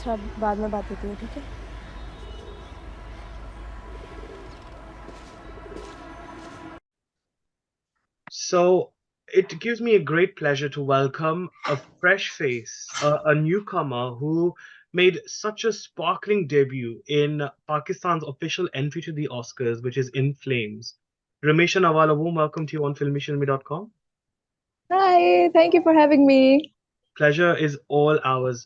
अच्छा बाद में बात होती है, ठीक है? So it gives me a great pleasure to welcome a fresh face, a newcomer who made such a sparkling debut in Pakistan's official entry to the Oscars, which is In Flames. Ramesha Nawal, a warm welcome to you on filmeshilmy.com. Hi, thank you for having me. Pleasure is all ours.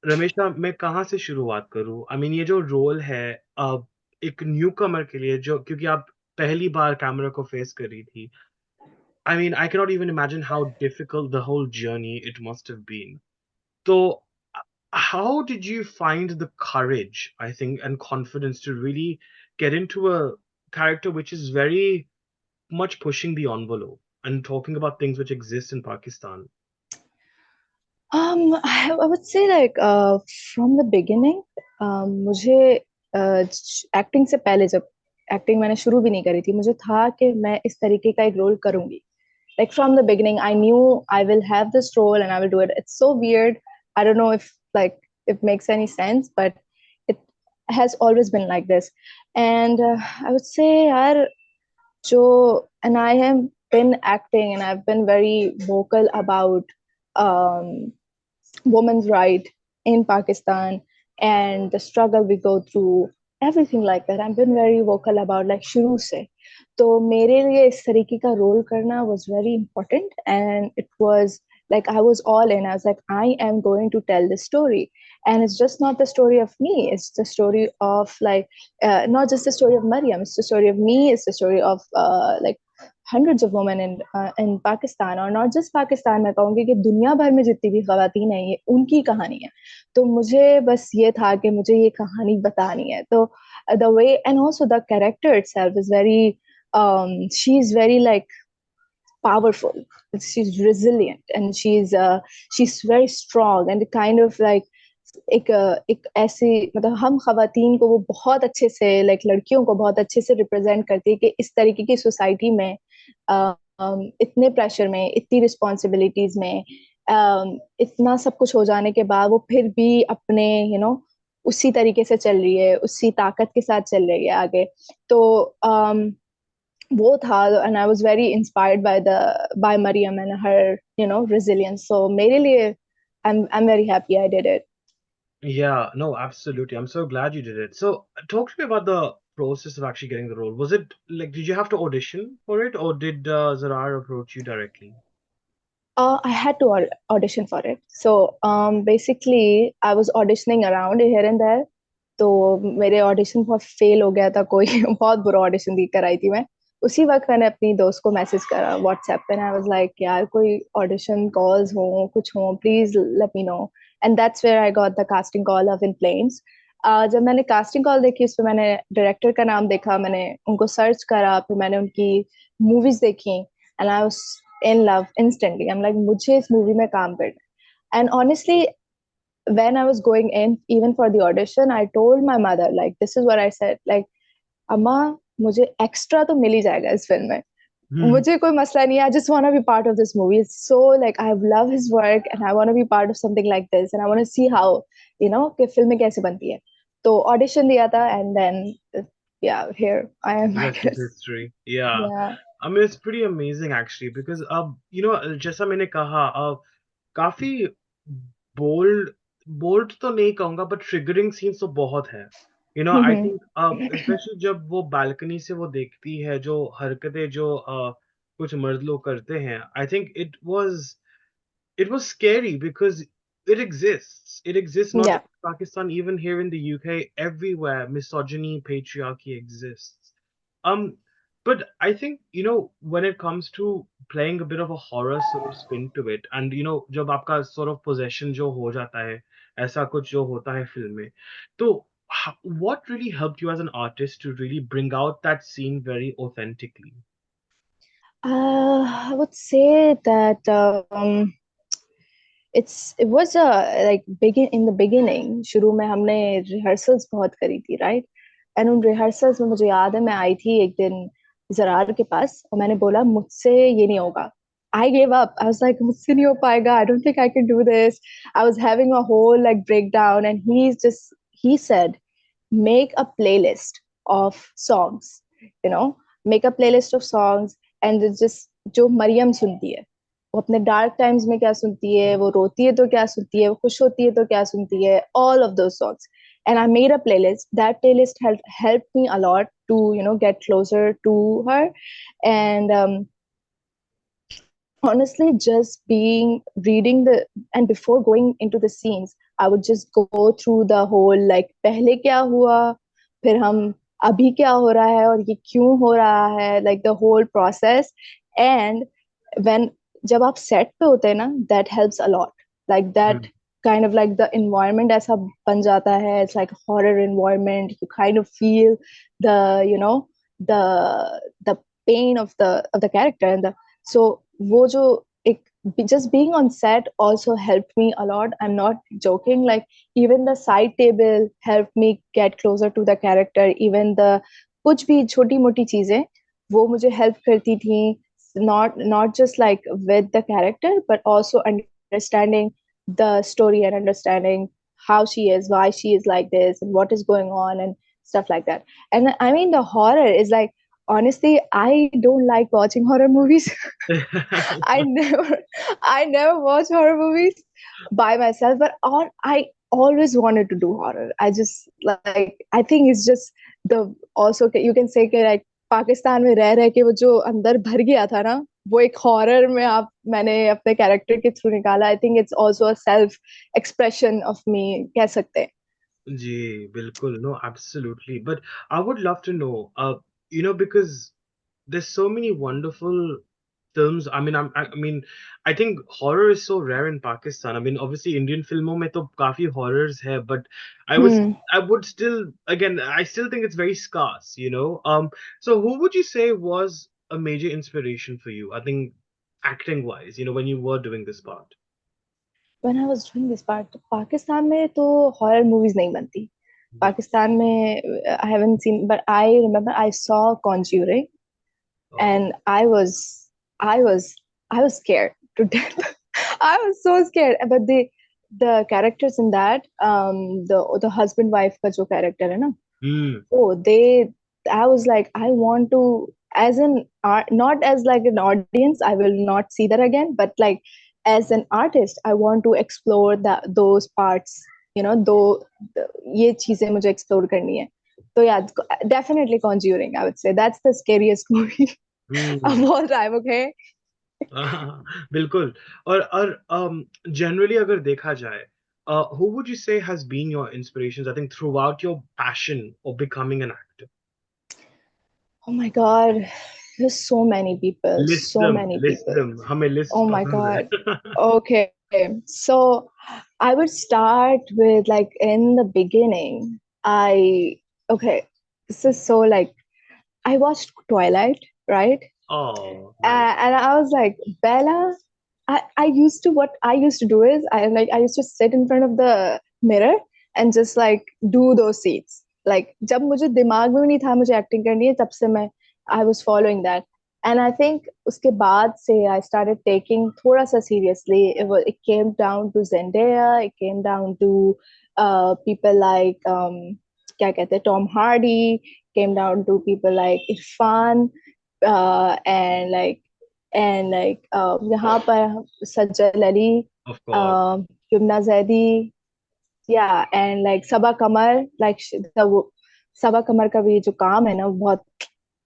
रमेशा मैं कहाँ से शुरुआत करूँ I mean ये जो role है एक new कमर के लिए जो क्योंकि आप पहली बार कैमरा को फेस कर रही थी I mean, I cannot even imagine how difficult the whole journey it must have been. So, how did you find the courage, I think, and confidence to really get into a character which is very much pushing the envelope and talking about things which exist in Pakistan? I would say like from the beginning, मुझे acting से पहले जब acting मैंने शुरू भी नहीं करी थी मुझे था कि मैं इस तरीके का एक रोल करूंगी. Like from the beginning, I knew I will have this role and I will do it. It's so weird. I don't know if like it makes any sense, but it has always been like this. And I would say, yaar, and I have been acting and I've been very vocal about um, women's right in Pakistan and the struggle we go through, everything like that. I've been very vocal about like शुरू से. तो मेरे लिए इस तरीके का role करना was very important and it was like I was all in. I was like, I am going to tell this story. And it's just not the story of me. It's the story of like, not just the story of Mariam. It's the story of me. It's the story of like hundreds of women in Pakistan और not just Pakistan मैं कहूँगी कि दुनिया भर में जितनी भी खवातीन हैं ये उनकी कहानी है तो मुझे बस ये था कि मुझे ये कहानी बतानी है तो the way and also the character itself is very she's very like powerful, she's resilient and she's very strong and kind of like एक ऐसी मतलब हम खवातीन को वो बहुत अच्छे से लाइक लड़कियों को बहुत अच्छे से रिप्रेजेंट करती है कि इस तरीके की सोसाइटी में इतने प्रेशर में इतनी रिस्पॉन्सिबिलिटीज में इतना सब कुछ हो जाने के बाद वो फिर भी अपने उसी तरीके से चल रही है उसी ताकत के साथ चल रही है आगे तो वो था and I was very inspired by Mariam and her resilience so मेरे लिए I'm very happy I did it. Yeah, no, absolutely. I'm so glad you did it. So, talk to me about the process of actually getting the role. Was it like, did you have to audition for it, or did Zarrar approach you directly? I had to audition for it. So basically, I was auditioning around here and there. तो मेरे audition बहुत fail हो गया था कोई बहुत बुरा audition दी कराई थी मैं उसी वक्त मैंने अपनी दोस्त को मैसेज करा व्हाट्सएप पे आई वाज लाइक यार कोई ऑडिशन कॉल्स हो कुछ हो please let me know and that's where I got the casting call of in flames. जब मैंने कास्टिंग कॉल देखी उस पर मैंने डायरेक्टर का नाम देखा मैंने उनको सर्च करा फिर मैंने उनकी मूवीज देखी and I was in love instantly. I'm like, मुझे इस मूवी में काम करना है. And honestly, when I was going in, even for the audition, I told my mother, like, this is what I said, like, अम्मा मुझे extra तो मिल ही जाएगा इस फिल्म में मुझे कोई मसला नहीं है I just want to be part of this movie. It's so like I love his work and I want to be part of something like this and I want to see how कि फिल्में कैसे बनती है तो audition दिया था and then yeah here I am The I rest is guess. history. Yeah. Yeah. I mean, it's pretty amazing actually because जैसा मैंने कहा काफी बोल्ड बोल्ड तो नहीं कहूंगा बट ट्रिगरिंग सीन्स तो बहुत है. आई Mm-hmm. थिंक स्पेशली जब वो बालकनी से वो देखती है जो हरकतें जो कुछ मर्द लोग करते हैं. I think it was scary because it exists. It exists not Yeah. just in Pakistan, even here in the UK, everywhere misogyny, patriarchy exists. Um, but I think, when it comes to playing a bit of a horror sort of spin to it, and जब आपका sort of possession जो हो जाता है, ऐसा कुछ जो होता है film में, तो what really helped you as an artist to really bring out that scene very authentically? I would say that it was a like begin in the beginning शुरू में हमने rehearsals बहुत करी थी right and उन rehearsals में मुझे याद है मैं आई थी एक दिन जरार के पास और मैंने बोला मुझसे ये नहीं होगा I gave up. I was like, "मुझसे नहीं हो पाएगा. I don't think I can do this." I was having a whole like breakdown, and he said, make a playlist of songs, you know, make a playlist of songs, and it's just जो मरियम सुनती है, वो अपने dark times में क्या सुनती है, वो रोती है तो क्या सुनती है, वो खुश होती है तो क्या सुनती है, all of those songs. And I made a playlist. That playlist helped me a lot to, you know, get closer to her. And honestly, just being reading the, and before going into the scenes, I would just go through the whole like पहले क्या हुआ, फिर हम अभी क्या हो रहा है और ये क्यों हो रहा है, like the whole process. And when जब आप set पे होते हैं ना, that helps a lot. Like that Hmm. kind of like the environment ऐसा बन जाता है, it's like horror environment. You kind of feel the, you know, the pain of the character, and the so वो जो एक just being on set also helped me a lot. I'm not joking. Like even the side table helped me get closer to the character. Even the कुछ भी छोटी मोटी चीजें वो मुझे help करती थी. Not just like with the character, but also understanding the story and understanding how she is, why she is like this, and what is going on, and stuff like that. And I mean, the horror is like, honestly, I don't like watching horror movies. I never I never watch horror movies by myself, but all I always wanted to do horror. I just like I think it's just the also you can say कि like Pakistan में रह के वो जो अंदर भर गया था ना, वो एक हॉरर में आप मैंने अपने कैरेक्टर के थ्रू निकाला. I think it's also a self expression of me, कह सकते हैं. जी, बिल्कुल. No, absolutely. But I would love to know, because there's so many wonderful films. I mean, I mean, I think horror is so rare in Pakistan. I mean, obviously, Indian filmों में तो काफी horrors है, but Hmm. I would still, again, I still think it's very scarce, you know. So who would you say was a major inspiration for you? I think acting wise, when you were doing this part. When I was doing this part, Pakistan में तो horror movies नहीं बनती. Yeah. Pakistan में I haven't seen, but I remember I saw Conjuring, Oh. and I was I was scared to death. I was so scared. But the characters in that, the husband wife का जो character है ना, Hmm. oh they, I was like, I want to, as an art, not as like an audience, I will not see that again, but like as an artist, I want to explore that those parts, you know, दो ये चीजें मुझे explore करनी है. So yeah, definitely Conjuring, I would say that's the scariest movie Hmm. of all time. Okay. हाँ, बिल्कुल. और generally अगर देखा जाए, who would you say has been your inspirations, I think, throughout your passion of becoming an actor? Oh my God, there's so many people, so many List people. them. हमें Oh list my पसंद God. है. Okay. So I would start with like in the beginning. Okay, this is so like, I watched Twilight, right? Oh, nice. And I was like, Bella, I used to, what I used to do is I used to sit in front of the mirror and just like do those scenes. Like जब मुझे दिमाग में भी नहीं था मुझे acting करनी है, तब से मैं I was following that. And I think उसके बाद से I started taking थोड़ा सा seriously. It came down to Zendaya, it came down to people like क्या कहते हैं, Tom Hardy, came down to people like Irfan, and like यहाँ पर सज्जल Ali, Of course. Yamuna Zaidi, yeah, and like Saba Qamar, like सबा कमर का भी जो काम है ना वो बहुत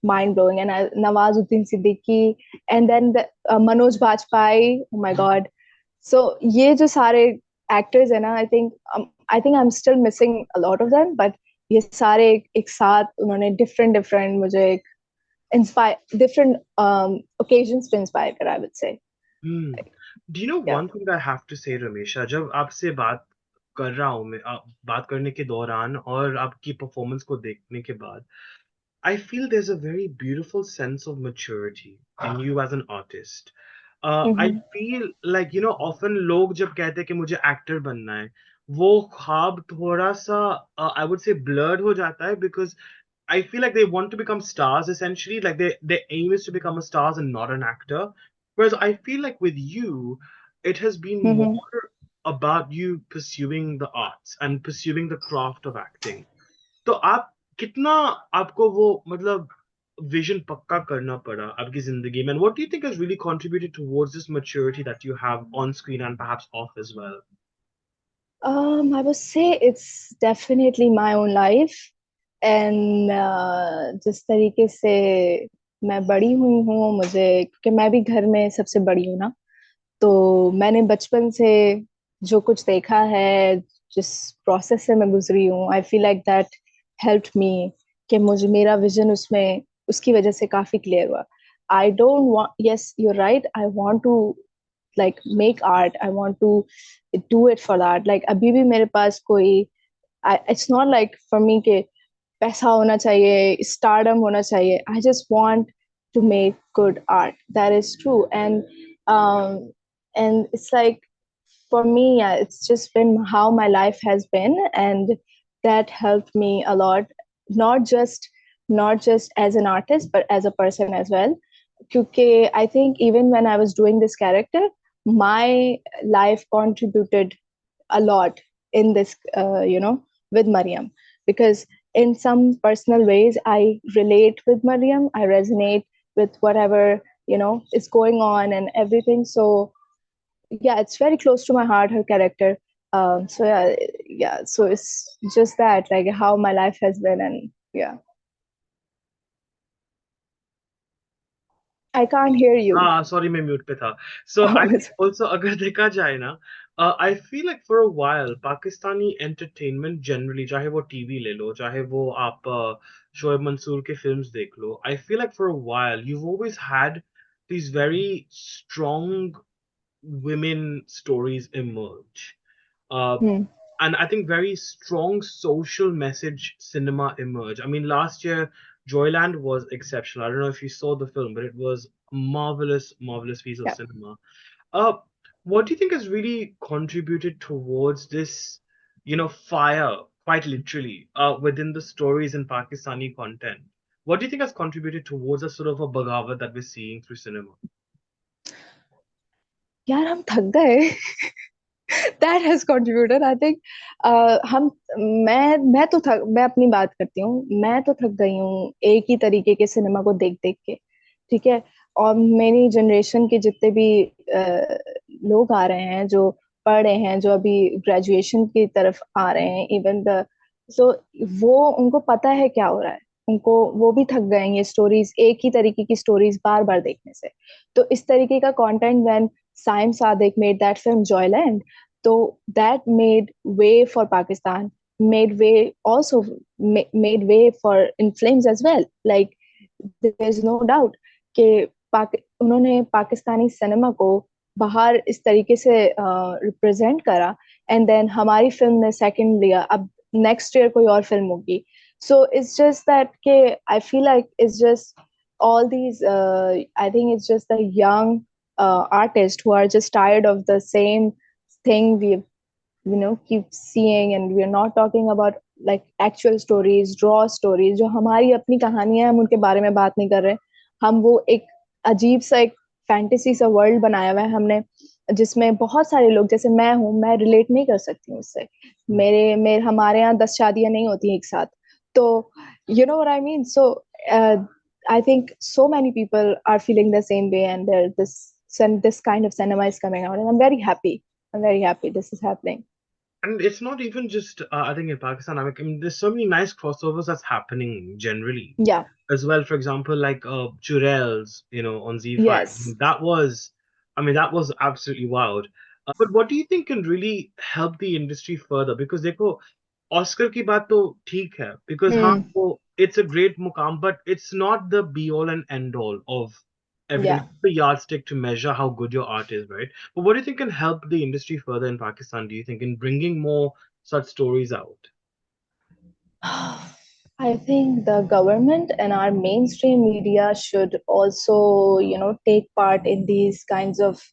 mind blowing. And Nawazuddin Siddiqui, and then Manoj Bajpayee, oh my god. So ये जो सारे actors है ना, I think I'm still missing a lot of them, but ये सारे एक साथ उन्होंने different मुझे inspire different occasions to inspire कर, I would say. Hmm. Do you know Yeah. one thing I have to say, रमेशा, जब आपसे बात कर रहा हूँ मैं, बात करने के दौरान और आपकी परफॉर्मेंस को देखने के बाद, I feel there's a very beautiful sense of maturity in you as an artist. I Mm-hmm. feel like, often लोग जब कहते हैं कि मुझे एक्टर बनना है, वो ख्वाब थोड़ा सा, I would say, blurred हो जाता है, because I feel like they want to become stars essentially. Like their aim is to become a stars and not an actor. Whereas I feel like with you, it has been Mm-hmm. more about you pursuing the arts and pursuing the craft of acting. तो आप कितना आपको वो मतलब vision पक्का करना पड़ा आपकी जिंदगी में, and what do you think has really contributed towards this maturity that you have on screen and perhaps off as well? I would say it's definitely my own life. And जिस तरीके से मैं बड़ी हुई हूँ, मुझे क्योंकि मैं भी घर में सबसे बड़ी हूँ ना, तो मैंने बचपन से जो कुछ देखा है, जिस प्रोसेस से मैं गुजरी हूँ, आई feel like that helped me, कि मुझे मेरा विजन उसमें उसकी वजह से काफी क्लियर हुआ. I don't want, yes you are right, I want to like make art, I want to do it for that. Like अभी भी मेरे पास कोई it's not like for me के पैसा होना चाहिए, stardom होना चाहिए. I just want to make good art. That is true. Um and it's like, for me, yeah, it's just been how my life has been, and that helped me a lot. Not just not just as an artist, but as a person as well. Because I think even when I was doing this character, my life contributed a lot in this, with Mariam, because in some personal ways I relate with Mariam, I resonate with whatever is going on and everything. So yeah, it's very close to my heart, her character. So yeah, so it's just that, like how my life has been, and yeah, I can't hear you. हाँ sorry मैं mute पे था. सो I think also अगर देखा जाए ना, आई feel like for a while Pakistani entertainment generally, चाहे वो टीवी ले लो, चाहे वो आप शोएब मंसूर के फिल्म्स देख लो, I feel like for a while you always had these very strong women stories emerge. Uh, Hmm. and I think very strong social message cinema emerge. I mean, last year Joyland was exceptional. I don't know if you saw the film, but it was a marvelous, marvelous piece of Yeah. cinema. Uh, what do you think has really contributed towards this, fire, quite literally, within the stories in Pakistani content? What do you think has contributed towards a sort of a bagawat that we're seeing through cinema? यार हम थक गए. That has contributed, I think. हम मैं अपनी बात करती हूँ, मैं तो थक गई हूँ एक ही तरीके के सिनेमा को देख देख के. ठीक है. और मेरी जनरेशन के जितने भी लोग आ रहे हैं, जो पढ़ रहे हैं, जो अभी ग्रेजुएशन की तरफ आ रहे हैं, इवन द सो वो उनको पता है क्या हो रहा है. उनको वो भी थक गए हैं ये स्टोरीज, एक ही तरीके की स्टोरीज बार बार देखने से. तो इस तरीके का content, when Saim Sadiq made that film Joyland, so that made way for Pakistan, made way also made way for in films as well. Like there's no doubt कि उन्होंने पाकिस्तानी सिनेमा को बाहर इस तरीके से रिप्रेजेंट करा, एंड देन हमारी film ने सेकंड लिया. अब नेक्स्ट ईयर कोई और फिल्म होगी. सो इट्स जस्ट दैट के आई feel like it's just all these I think it's just the young artists who are just tired of the same thing we keep seeing, and we're not talking about like actual stories, raw stories, जो हमारी अपनी कहानियां हैं, हम उनके बारे में बात नहीं कर रहे. हम वो एक अजीब सा एक फैंटेसी सा वर्ल्ड बनाया हुआ है हमने, जिसमें बहुत सारे लोग, जैसे मैं हूँ, मैं रिलेट नहीं कर सकती हूँ उससे. मेरे मेरे हमारे यहाँ 10 शादियां नहीं होती एक साथ. तो you know what I mean. So uh, I think so many people are feeling the same way, and there this kind of cinema is coming out, and I'm very happy. I'm very happy this is happening. And it's not even just, I think in Pakistan, I mean, there's so many nice crossovers that's happening generally Yeah. as well. For example, like Jurels, on Z5. Yes. I mean, that was absolutely wild. But what do you think can really help the industry further? Because देखो, Oscar की बात तो ठीक है, because हाँ Hmm. वो it's a great मुकाम, but it's not the be all and end all of everything. Yeah. It's the yardstick to measure how good your art is, right? But what do you think can help the industry further in Pakistan? Do you think in bringing more such stories out? I think the government and our mainstream media should also, take part in these kinds of,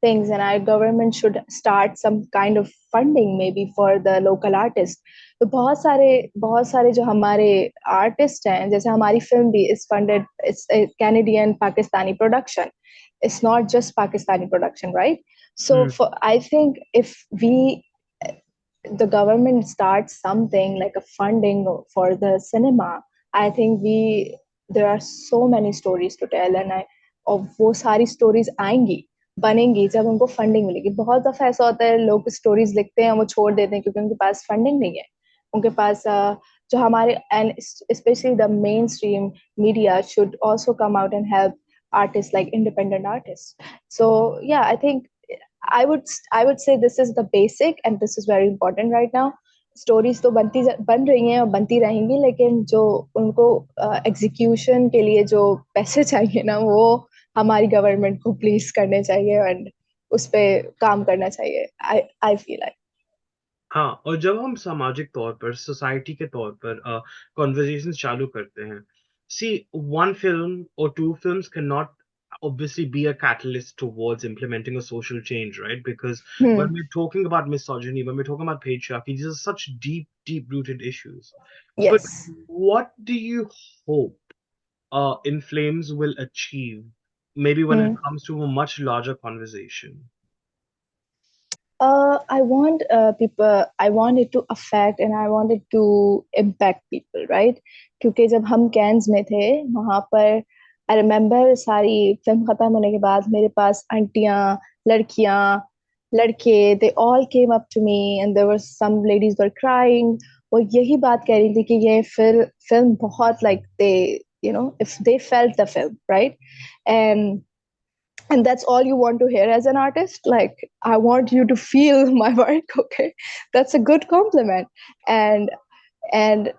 things. And our government should start some kind of funding maybe for the local artists. तो बहुत सारे जो हमारे artist हैं, जैसे हमारी film भी इस funded, it's Canadian Pakistani production, it's not just Pakistani production, right? So Hmm. for, I think if we, the government starts something like a funding for the cinema, I think we, there are so many stories to tell, and I, और वो सारी stories आएंगी, बनेंगी जब उनको funding मिलेगी। बहुत दफा ऐसा होता है, लोग स्टोरीज लिखते हैं वो छोड़ देते हैं क्योंकि उनके पास फंडिंग नहीं है। उनके पास जो हमारे, and specially the main stream media should also come out and help artists, like independent artists. So yeah, I think I would say this is the basic and this is very important right now. Stories तो बन रही हैं और बनती रहेंगी, लेकिन जो उनको एग्जीक्यूशन के लिए जो पैसे चाहिए ना, वो हमारी गवर्नमेंट को प्लीज करने चाहिए, एंड उस पे काम करना चाहिए। आई फील लाइक। हाँ, और जब हम सामाजिक तौर पर, सोसाइटी के तौर पर कॉन्वर्जेशन चालू करते हैं, सी वन फिल्म और two films can not obviously be a catalyst towards implementing a social change, right? Because when hmm. we're talking about misogyny, when we're talking about patriarchy, these are such deep, deep-rooted issues. But yes. what do you hope In Flames will achieve, maybe when it hmm. comes to a much larger conversation? I want people. I want it to affect and I want it to impact people, right? क्योंकि जब हम cans में थे वहां पर, I remember सारी film खत्म होने के बाद मेरे पास आंटियां, लड़कियां, लड़के, they all came up to me and there were some ladies were crying. वो यही बात कह रही थी कि ये फिल्म बहुत, like they, you know, if they felt the film, right? And that's all you want to hear as an artist, like I want you to feel my work. Okay, that's a good compliment. And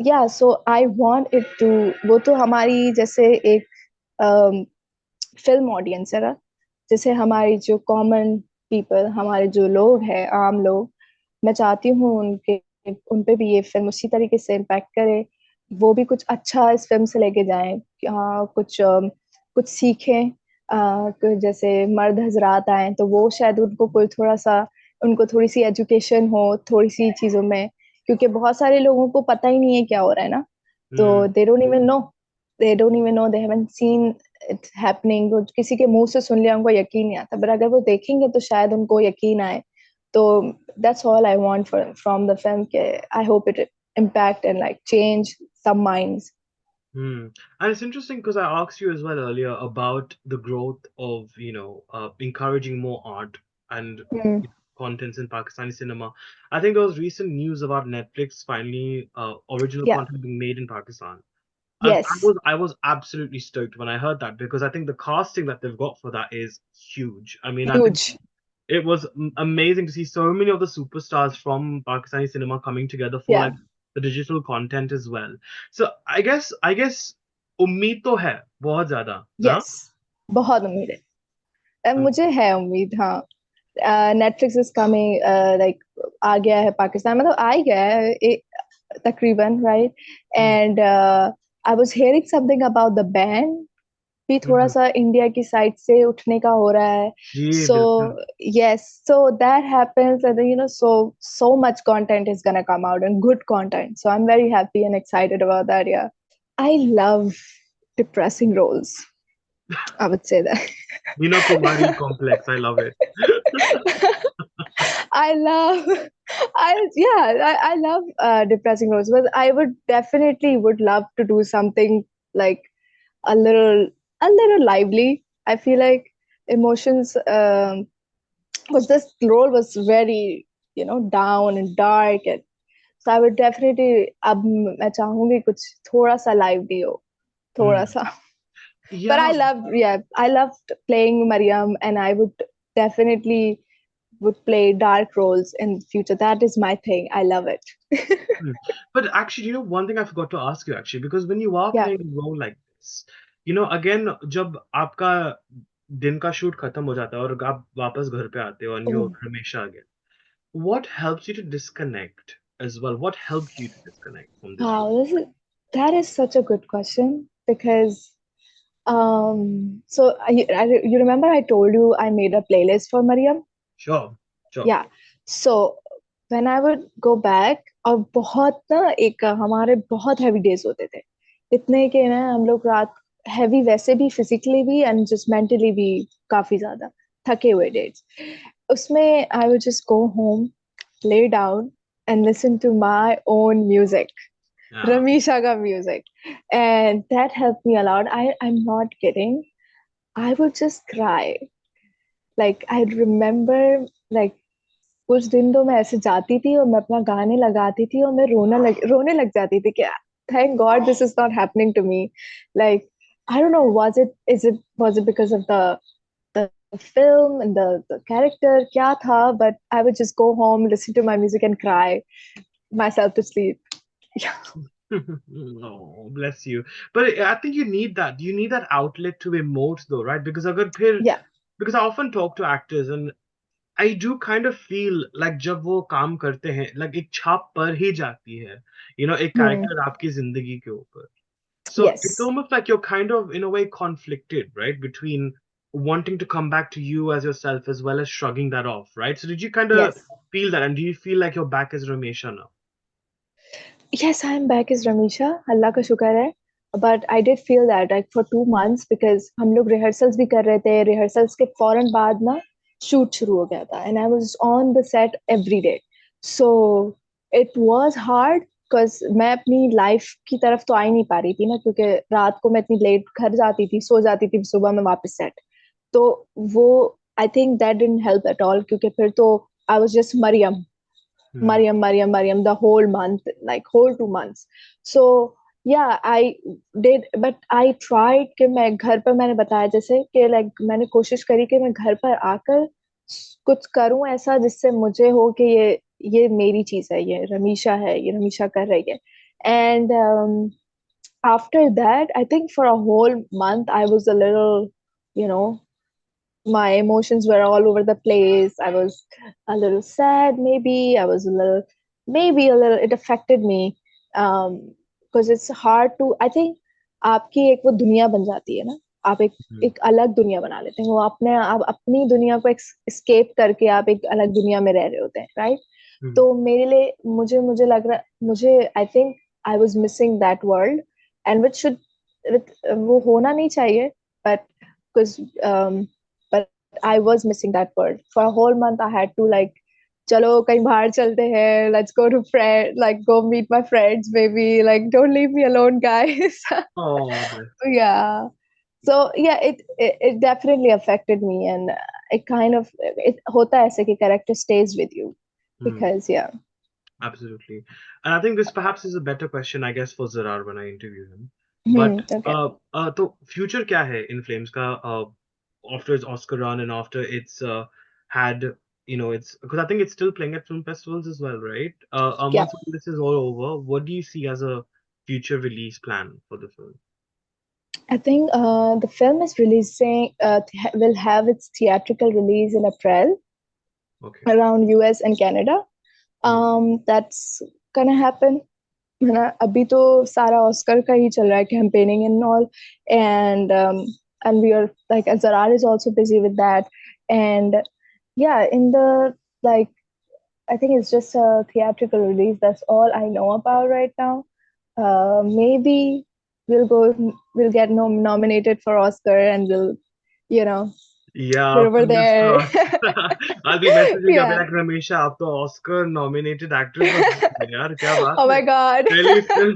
yeah, so I want it to, वो तो हमारी जैसे एक film audience है ना, जैसे हमारी जो कॉमन पीपल, हमारे जो लोग हैं, आम लोग, मैं चाहती हूँ उनके, उन पे भी ये फिल्म उसी तरीके से इम्पैक्ट करे। वो भी कुछ अच्छा इस फिल्म से लेके जाएं, कुछ कुछ सीखें। जैसे मर्द हजरात आए तो वो शायद उनको कोई थोड़ा सा, उनको थोड़ी सी एजुकेशन हो थोड़ी सी चीजों में, क्योंकि बहुत सारे लोगों को पता ही नहीं है क्या हो रहा है ना। तो Hmm. They don't even know, they haven't seen it's happening. किसी के मुंह से सुन लिया उनको यकीन नहीं आता, पर अगर वो देखेंगे तो शायद उनको यकीन आए। तो that's all I want from the film, के I hope it impact and like change some minds. Hmm. And it's interesting because I asked you as well earlier about the growth of, encouraging more art and Hmm. contents in Pakistani cinema. I think there was recent news about Netflix finally original Yeah. content being made in Pakistan. And I Yes. was I was absolutely stoked when I heard that because I think the casting that they've got for that is huge. I mean, I think Huge. it was amazing to see so many of the superstars from Pakistani cinema coming together for Yeah. like the digital content as well. So I guess उम्मीद तो है बहुत ज्यादा ना. Yes. बहुत उम्मीद है। मुझे हम्म. है उम्मीद, हाँ। नेटफ्लिक्स इज कमिंग, लाइक आ गया है पाकिस्तान, मतलब आ ही गया है तकरीबन, right? Hmm. And I was hearing something about the ban, भी थोड़ा हम्म. सा इंडिया की साइड से उठने का हो रहा है। जी सो बिल्कुल. yes, so that happens, and then, you know, so much content is gonna come out, and good content, so I'm very happy and excited about that. Yeah, I love depressing roles, I would say that. Nina Kumari complex. I love it. I love, I love depressing roles, but I would definitely would love to do something like a little, a little lively. I feel like emotions, because this role was very, you know, down and dark, and so I would definitely, अब मैं चाहूंगी कुछ थोड़ा सा lively हो, थोड़ा Hmm. सा। But Yeah. I loved playing Mariam, and I would definitely would play dark roles in the future. That is my thing. I love it. Hmm. But actually, one thing I forgot to ask you actually, because when you are Yeah. playing a role like this, again, जब आपका दिन का shoot खत्म हो जाता है और आप वापस घर पे आते हो and you're Oh, हमेशा again, what helps you to disconnect as well? What helped you to disconnect from this role? wow, that is such a good question, because so you remember I told you I made a playlist for Mariam? Sure, sure. Yeah. So when I would go back, और बहुत ना एक हमारे बहुत heavy days होते थे, इतने के ना हम लोग रात हैवी वैसे भी फिजिकली भी एंड जस्ट मेंटली भी काफी ज्यादा थके हुए डेज, उसमें I would just go home, lay down and listen to my own music, Yeah. Ramisha ka music, and that helped me a lot. I'm not kidding. I would just cry. Like I remember, like कुछ दिन तो मैं ऐसे जाती थी और मैं अपना गाने लगाती थी और मैं रोने लग जाती थी कि thank God this is not happening to me. Like I don't know, was it because of the film and the character क्या था, but I would just go home, listen to my music and cry myself to sleep. Yeah. Oh, bless you. But I think you need that. You need that outlet to emote, though, right? Because अगर फिर Yeah. because I often talk to actors and I do kind of feel like जब वो काम करते हैं, like एक छाप पर ही जाती है, एक Hmm. character आपकी जिंदगी के ऊपर. So it's Yes. almost like you're kind of, in a way, conflicted, right? Between wanting to come back to you as yourself as well as shrugging that off, right? So did you kind of Yes. feel that? And do you feel like you're back as Ramesha now? Yes, I'm back as Ramisha. Allah का शुक्र है. But I did feel that like for 2 months because हम लोग rehearsals भी कर रहे थे. Rehearsals के फौरन बाद ना shoot शुरू हो गया था, and I was on the set every day. So it was hard because मैं अपनी life की तरफ तो आ ही नहीं पा रही थी ना, क्योंकि रात को मैं इतनी लेट घर जाती थी, सो जाती थी, सुबह मैं वापस set. तो वो I think that didn't help at all क्योंकि फिर तो I was just Mariam. Hmm. Mariam, the whole month, like whole 2 months. So yeah, I did, but I tried कि मैं घर पर, मैंने बताया जैसे कि like मैंने कोशिश करी कि मैं घर पर आकर कुछ करूं ऐसा जिससे मुझे हो कि ये मेरी चीज है, ये रमीशा कर रही है. And after that, I think for a whole month I was a little, you know, my emotions were all over the place. I was a little sad, maybe. I was a little, maybe a little, it affected me. Because it's hard to, I think, आपकी एक वो दुनिया बन जाती है ना, आप एक Hmm. एक अलग दुनिया बना लेते हैं, वो अपने आप अपनी दुनिया को escape करके आप एक अलग दुनिया में रह रहे होते हैं, राइट? Hmm. तो मेरे लिए मुझे मुझे लग रहा, मुझे I think I was missing that world, and which should, वो होना नहीं चाहिए, but because I was missing that world. For a whole month, I had to like, चलो कहीं बाहर चलते हैं, let's go to friend, like go meet my friends, maybe like don't leave me alone, guys. Oh, bless. Yeah. So yeah, it definitely affected me, and it kind of, it होता है ऐसे कि character stays with you Hmm. because yeah. Absolutely. And I think this perhaps is a better question, I guess, for Zarrar when I interview him. But Okay. तो future क्या है in Flames का after its Oscar run and after it's had it's because I think it's still playing at film festivals as well, right? Yeah. Once all this is all over, what do you see as a future release plan for the film? I think the film is releasing, will have its theatrical release in April Okay. around US and Canada. Hmm. That's gonna happen. है ना, अभी तो सारा Oscar का ही चल रहा है, campaigning and all, and we are like, Zarar is also busy with that, and yeah, in the like, I think it's just a theatrical release. That's all I know about right now. Maybe we'll go, we'll get nominated for Oscar, and we'll, you know, Yeah, we're over fingers there. crossed. I'll be messaging you. I'll be Yeah. like, Ramesha, आप तो Oscar nominated actress बन गई हो यार, क्या बात Oh है? my God. पहली film.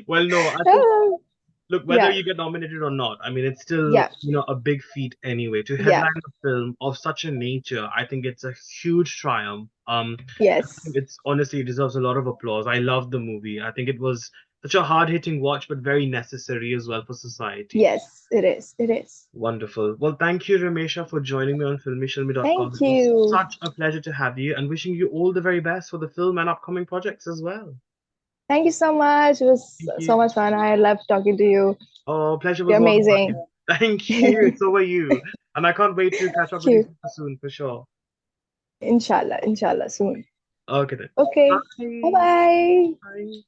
Well, no, I think look, whether Yeah. you get nominated or not, I mean, it's still, Yeah. a big feat anyway. To Yeah. headline a film of such a nature, I think it's a huge triumph. I Yes. think it's honestly it deserves a lot of applause. I love the movie. I think it was such a hard-hitting watch, but very necessary as well for society. Yes, it is. It is. Wonderful. Well, thank you, Ramesha, for joining me on filmishilmy.com. Thank It was you. such a pleasure to have you and wishing you all the very best for the film and upcoming projects as well. Thank you so much. It was Thank so you. much fun. I loved talking to you. Oh, pleasure You're was all amazing. mine. Thank you. So are you. And I can't wait to catch up Thank with you you. super soon for sure. Inshallah. Inshallah soon. Okay then. Okay. Bye Bye. bye. Bye.